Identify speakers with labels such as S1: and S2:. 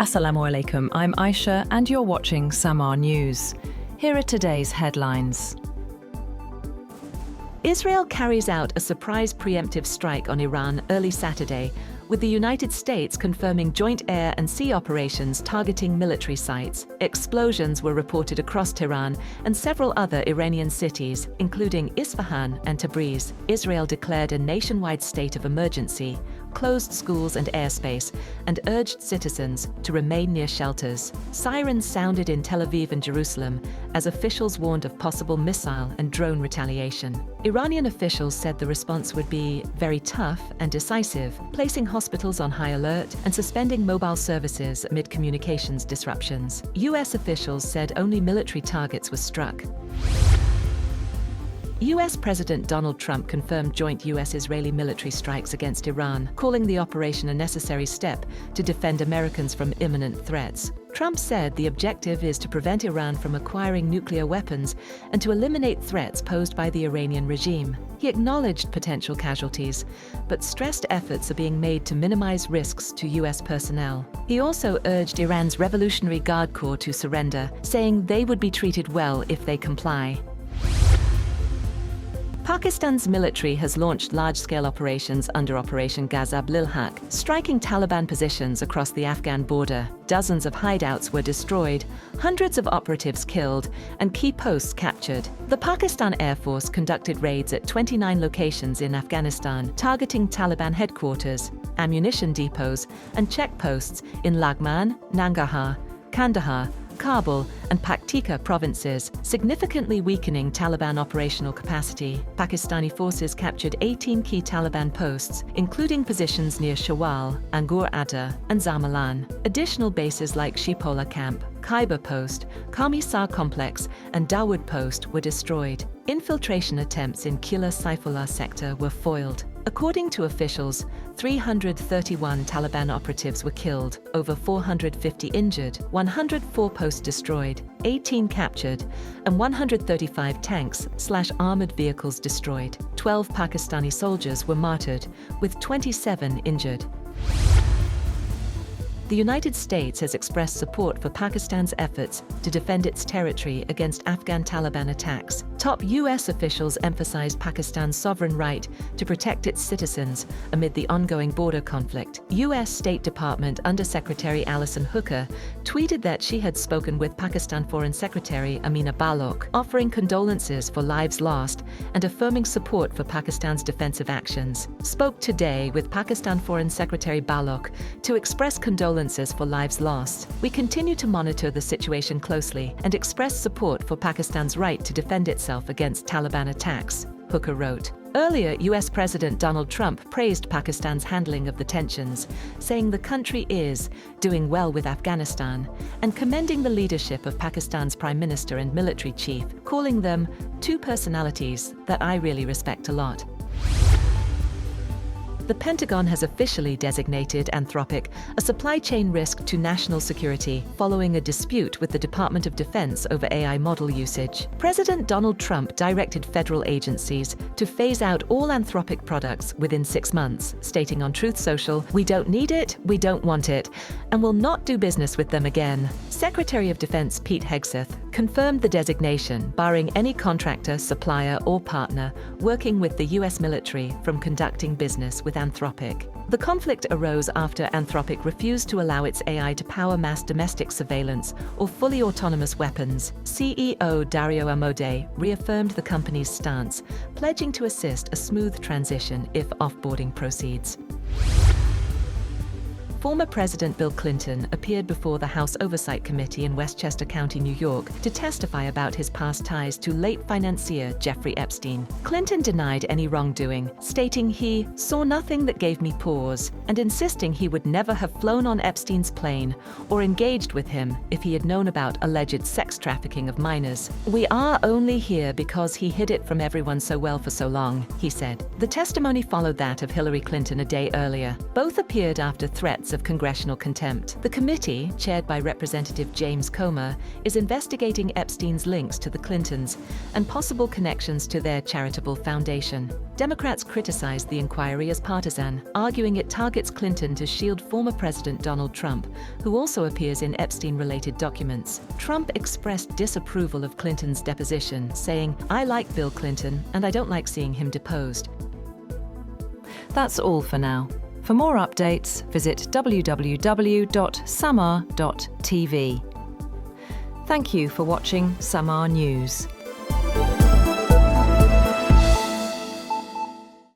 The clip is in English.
S1: Assalamu alaikum, I'm Aisha and you're watching SAMAA News. Here are today's headlines.
S2: Israel carries out a surprise preemptive strike on Iran early Saturday, with the United States confirming joint air and sea operations targeting military sites. Explosions were reported across Tehran and several other Iranian cities, including Isfahan and Tabriz. Israel declared a nationwide state of emergency, closed schools and airspace, and urged citizens to remain near shelters. Sirens sounded in Tel Aviv and Jerusalem as officials warned of possible missile and drone retaliation. Iranian officials said the response would be very tough and decisive, placing hospitals on high alert and suspending mobile services amid communications disruptions. US officials said only military targets were struck. US President Donald Trump confirmed joint US-Israeli military strikes against Iran, calling the operation a necessary step to defend Americans from imminent threats. Trump said the objective is to prevent Iran from acquiring nuclear weapons and to eliminate threats posed by the Iranian regime. He acknowledged potential casualties, but stressed efforts are being made to minimize risks to US personnel. He also urged Iran's Revolutionary Guard Corps to surrender, saying they would be treated well if they comply. Pakistan's military has launched large-scale operations under Operation Ghazab lil-Haq, striking Taliban positions across the Afghan border. Dozens of hideouts were destroyed, hundreds of operatives killed, and key posts captured. The Pakistan Air Force conducted raids at 29 locations in Afghanistan, targeting Taliban headquarters, ammunition depots, and checkposts in Laghman, Nangarhar, Kandahar, Kabul and Paktika provinces, significantly weakening Taliban operational capacity. Pakistani forces captured 18 key Taliban posts, including positions near Shawal, Angur Adda, and Zamalan. Additional bases like Shipola Camp, Khyber Post, Kamisar Complex, and Dawood Post were destroyed. Infiltration attempts in Qilla Saifullah sector were foiled. According to officials, 331 Taliban operatives were killed, over 450 injured, 104 posts destroyed, 18 captured, and 135 tanks/armored vehicles destroyed. 12 Pakistani soldiers were martyred, with 27 injured. The United States has expressed support for Pakistan's efforts to defend its territory against Afghan Taliban attacks. Top U.S. officials emphasized Pakistan's sovereign right to protect its citizens amid the ongoing border conflict. U.S. State Department Undersecretary Alison Hooker tweeted that she had spoken with Pakistan Foreign Secretary Amina Balloch, offering condolences for lives lost and affirming support for Pakistan's defensive actions. Spoke today with Pakistan Foreign Secretary Balloch to express condolences for lives lost. We continue to monitor the situation closely and express support for Pakistan's right to defend itself against Taliban attacks, Hooker wrote. Earlier, US President Donald Trump praised Pakistan's handling of the tensions, saying the country is doing well with Afghanistan, and commending the leadership of Pakistan's Prime Minister and military chief, calling them two personalities that I really respect a lot. The Pentagon has officially designated Anthropic a supply chain risk to national security following a dispute with the Department of Defense over AI model usage. President Donald Trump directed federal agencies to phase out all Anthropic products within 6 months, stating on Truth Social, "We don't need it, we don't want it, and will not do business with them again." Secretary of Defense Pete Hegseth confirmed the designation, barring any contractor, supplier, or partner working with the US military from conducting business with Anthropic. The conflict arose after Anthropic refused to allow its AI to power mass domestic surveillance or fully autonomous weapons. CEO Dario Amodei reaffirmed the company's stance, pledging to assist a smooth transition if offboarding proceeds. Former President Bill Clinton appeared before the House Oversight Committee in Westchester County, New York, to testify about his past ties to late financier Jeffrey Epstein. Clinton denied any wrongdoing, stating he saw nothing that gave me pause, and insisting he would never have flown on Epstein's plane or engaged with him if he had known about alleged sex trafficking of minors. "We are only here because he hid it from everyone so well for so long," he said. The testimony followed that of Hillary Clinton a day earlier. Both appeared after threats of congressional contempt. The committee, chaired by Representative James Comer, is investigating Epstein's links to the Clintons and possible connections to their charitable foundation. Democrats criticized the inquiry as partisan, arguing it targets Clinton to shield former President Donald Trump, who also appears in Epstein-related documents. Trump expressed disapproval of Clinton's deposition, saying, "I like Bill Clinton, and I don't like seeing him deposed."
S1: That's all for now. For more updates, visit www.SAMAA.tv. Thank you for watching SAMAA News.